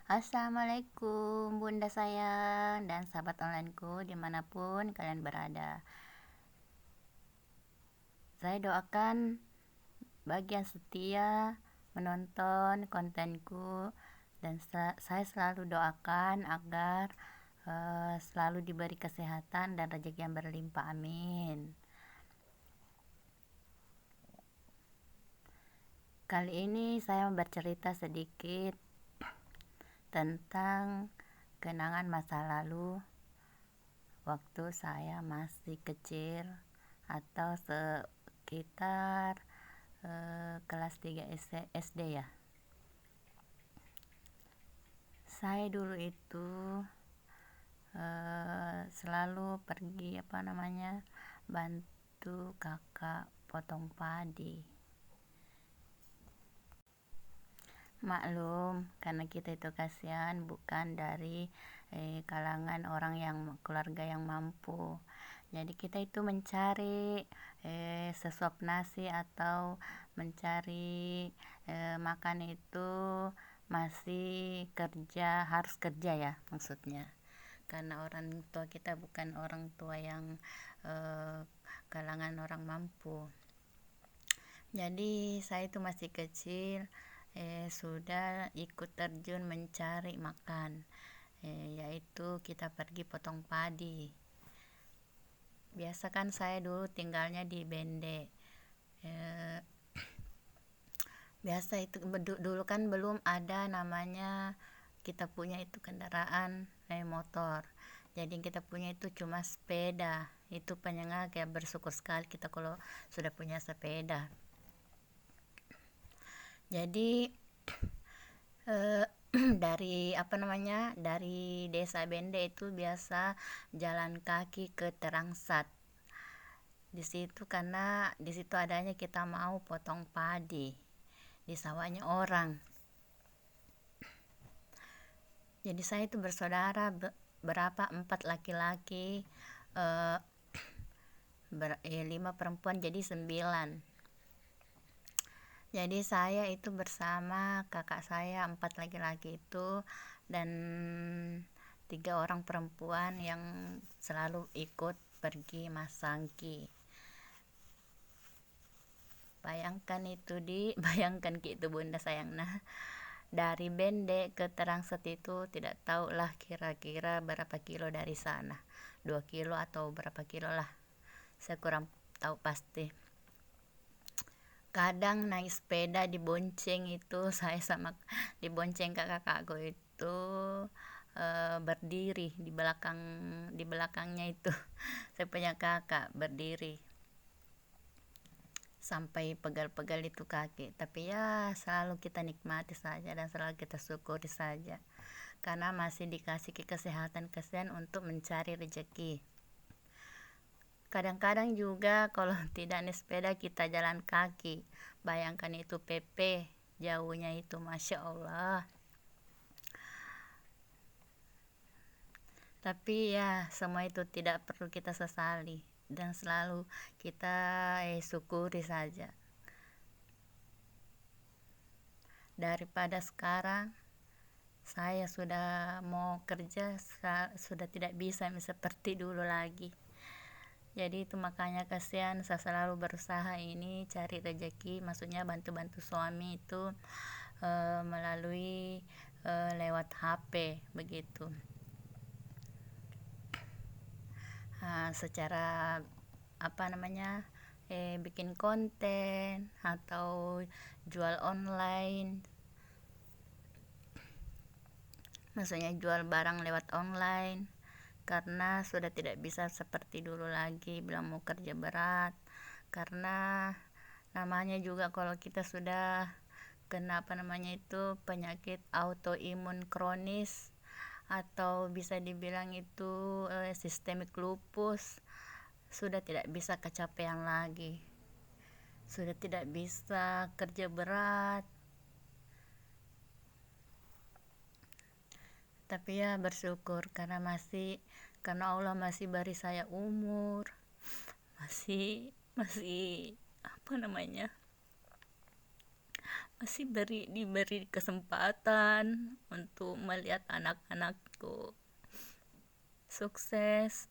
Assalamualaikum bunda sayang dan sahabat onlineku dimanapun kalian berada. Saya doakan bagi yang setia menonton kontenku, dan saya selalu doakan agar selalu diberi kesehatan dan rezeki yang berlimpah, amin. Kali ini saya bercerita sedikit tentang kenangan masa lalu waktu saya masih kecil atau sekitar kelas 3 SD ya. Saya dulu itu selalu pergi bantu kakak potong padi. Maklum, karena kita itu kasihan bukan dari kalangan orang yang keluarga yang mampu. Jadi kita itu mencari sesuap nasi atau mencari makan itu masih harus kerja ya maksudnya. Karena orang tua kita bukan orang tua yang kalangan orang mampu. Jadi saya itu masih kecil, sudah ikut terjun mencari makan, yaitu kita pergi potong padi. Biasa kan saya dulu tinggalnya di Bende. Biasa itu dulu kan belum ada namanya kita punya itu kendaraan motor. Jadi kita punya itu cuma sepeda. Itu penyengat, kayak bersyukur sekali kita kalau sudah punya sepeda. Jadi dari desa Bende itu biasa jalan kaki ke Terangsat. Di situ karena di situ adanya kita mau potong padi di sawahnya orang. Jadi saya itu bersaudara berapa, 4 laki-laki, 5 perempuan, jadi 9. Jadi saya itu bersama kakak saya 4 laki-laki itu dan 3 orang perempuan yang selalu ikut pergi masangki. Bayangkan gitu bunda sayang. Nah, dari Bende ke Terangsat itu tidak tahulah kira-kira berapa kilo dari sana, 2 kilo atau berapa kilo lah, saya kurang tahu pasti. Kadang naik sepeda dibonceng itu saya sama dibonceng kakakku itu berdiri di belakangnya itu saya punya kakak berdiri sampai pegal-pegal itu kaki. Tapi ya selalu kita nikmati saja dan selalu kita syukuri saja karena masih dikasih kesehatan untuk mencari rezeki. Kadang-kadang juga kalau tidak naik sepeda kita jalan kaki. Bayangkan itu PP jauhnya itu, masya Allah. Tapi ya semua itu tidak perlu kita sesali dan selalu kita syukuri saja. Daripada sekarang saya sudah mau kerja sudah tidak bisa seperti dulu lagi. Jadi itu makanya kasihan, saya selalu berusaha ini cari rezeki, maksudnya bantu-bantu suami itu melalui lewat HP begitu. Secara bikin konten atau jual online, maksudnya jual barang lewat online, karena sudah tidak bisa seperti dulu lagi bilang mau kerja berat. Karena namanya juga kalau kita sudah kena penyakit autoimun kronis atau bisa dibilang itu sistemik lupus, sudah tidak bisa kecapean lagi, sudah tidak bisa kerja berat. Tapi ya bersyukur karena Allah masih beri saya umur, masih masih diberi kesempatan untuk melihat anak-anakku sukses.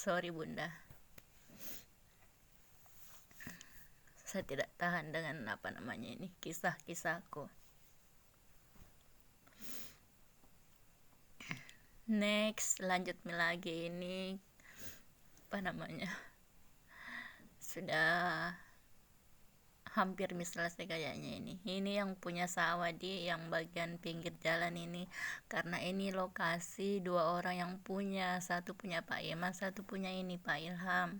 Sorry bunda, saya tidak tahan dengan ini kisah-kisahku. Next, lanjut lagi. Ini sudah hampir selesai kayaknya. Ini yang punya sawah di yang bagian pinggir jalan ini, karena ini lokasi 2 orang yang punya, satu punya Pak Iman, satu punya ini Pak Ilham.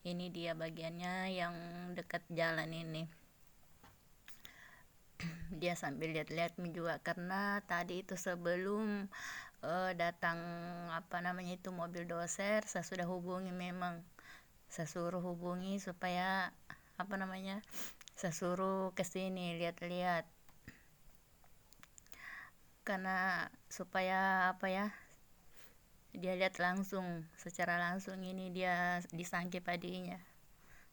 Ini dia bagiannya yang dekat jalan ini. Dia sambil lihat-lihat juga, karena tadi itu sebelum datang itu mobil doser, saya sudah hubungi, memang saya suruh hubungi supaya saya suruh kesini lihat-lihat, karena supaya dia lihat langsung, secara langsung ini dia disangki padinya,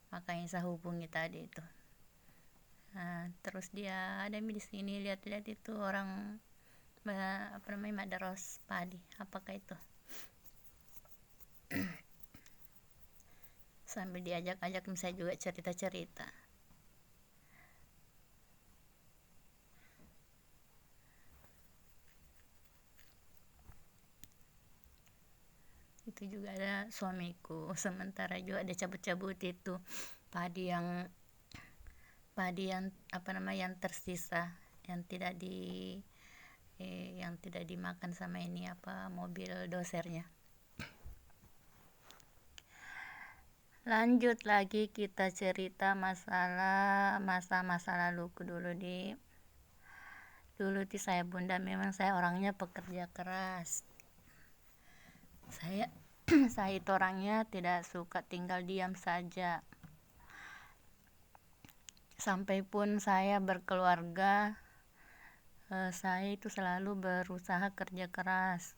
makanya saya hubungi tadi itu. Nah, terus dia ada di sini lihat-lihat itu orang madaros padi, apakah itu. Sambil diajak-ajak saya juga cerita-cerita. Itu juga ada suamiku, sementara juga ada cabut-cabut itu padi yang yang tersisa, yang tidak dimakan sama mobil dosernya. Lanjut lagi kita cerita masalah masa-masa laluku dulu dulu saya bunda, memang saya orangnya pekerja keras. Saya itu orangnya tidak suka tinggal diam saja. Sampai pun saya berkeluarga, saya itu selalu berusaha kerja keras,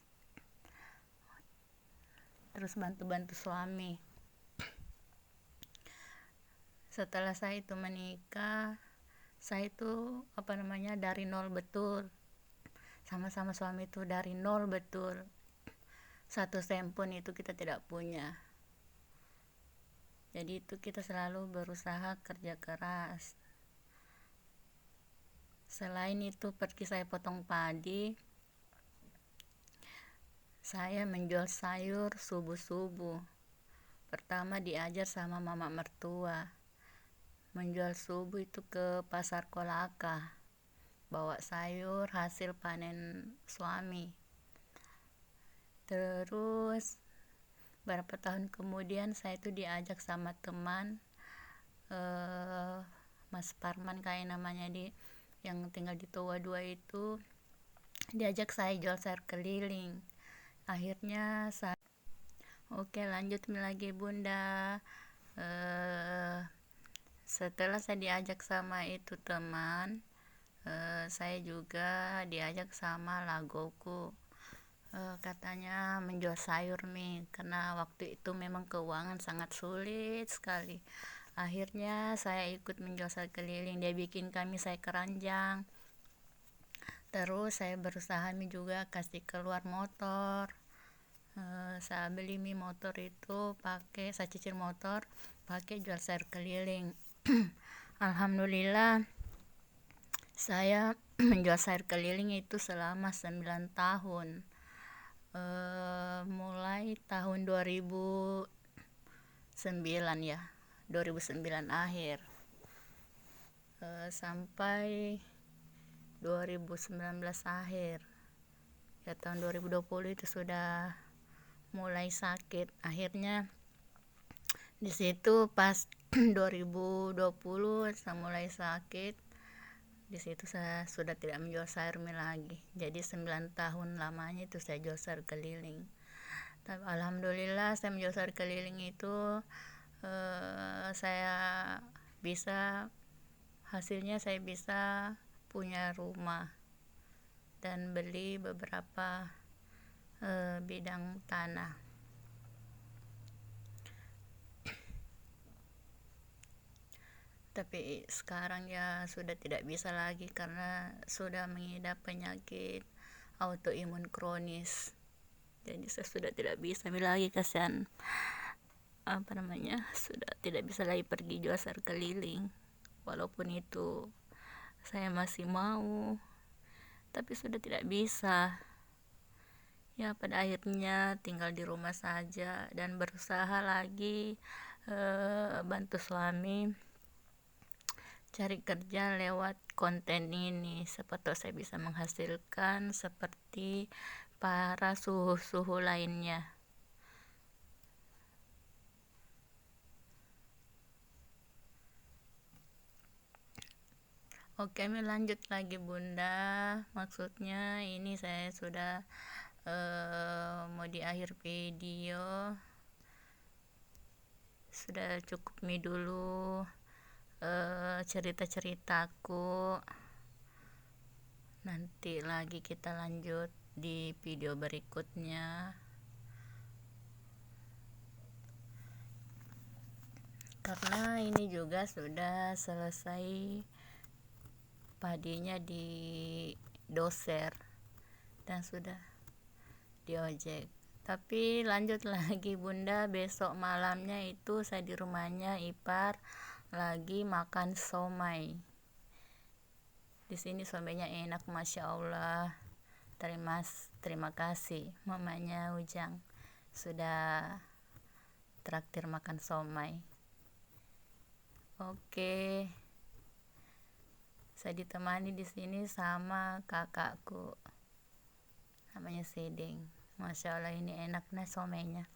terus bantu-bantu suami. Setelah saya itu menikah, saya itu dari nol betul, sama-sama suami itu dari nol betul, 1 sen pun itu kita tidak punya. Jadi itu kita selalu berusaha kerja keras. Selain itu pergi saya potong padi, saya menjual sayur subuh-subuh. Pertama diajar sama mama mertua, menjual subuh itu ke pasar Kolaka, bawa sayur hasil panen suami. Terus berapa tahun kemudian saya itu diajak sama teman, Mas Parman kayak namanya, yang tinggal di Towa 2 itu, diajak saya jual sayur keliling. Akhirnya oke, lanjut lagi bunda. Setelah saya diajak sama itu teman, saya juga diajak sama lagoku, katanya menjual sayur karena waktu itu memang keuangan sangat sulit sekali. Akhirnya saya ikut menjual sayur keliling. Dia bikin kami saya keranjang, terus saya berusaha juga kasih keluar motor. Saya beli motor itu saya cicil motor pakai jual sayur keliling. Alhamdulillah saya menjual sayur keliling itu selama 9 tahun, mulai tahun 2009 ya, 2009 akhir, sampai 2019 akhir ya. Tahun 2020 itu sudah mulai sakit. Akhirnya di situ pas 2020 saya mulai sakit. Di situ saya sudah tidak menjual sayur lagi. Jadi 9 tahun lamanya itu saya jual sayur keliling. Tapi alhamdulillah saya menjual sayur keliling itu, saya bisa hasilnya saya bisa punya rumah dan beli beberapa bidang tanah. Tapi sekarang ya sudah tidak bisa lagi karena sudah mengidap penyakit autoimun kronis. Jadi saya sudah tidak bisa lagi, kasihan sudah tidak bisa lagi pergi jual sayur keliling. Walaupun itu saya masih mau, tapi sudah tidak bisa. Ya pada akhirnya tinggal di rumah saja dan berusaha lagi bantu suami cari kerja lewat konten ini. Siapa tahu saya bisa menghasilkan seperti para suhu-suhu lainnya. Oke, lanjut lagi Bunda. Maksudnya ini saya sudah mau di akhir video. Sudah cukup dulu cerita-ceritaku. Nanti lagi kita lanjut di video berikutnya, karena ini juga sudah selesai padinya di doser dan sudah diojek. Tapi lanjut lagi Bunda, besok malamnya itu saya di rumahnya ipar lagi makan somai. Di sini somainya enak, masya Allah. Terima kasih mamanya Ujang sudah traktir makan somai. Oke, saya ditemani di sini sama kakakku, namanya Seding. Masya Allah ini enak somainya.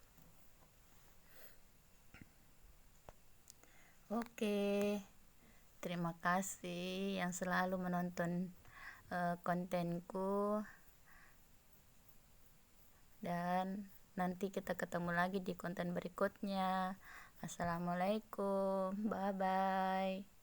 Oke, terima kasih yang selalu menonton kontenku, dan nanti kita ketemu lagi di konten berikutnya. Assalamualaikum, bye bye.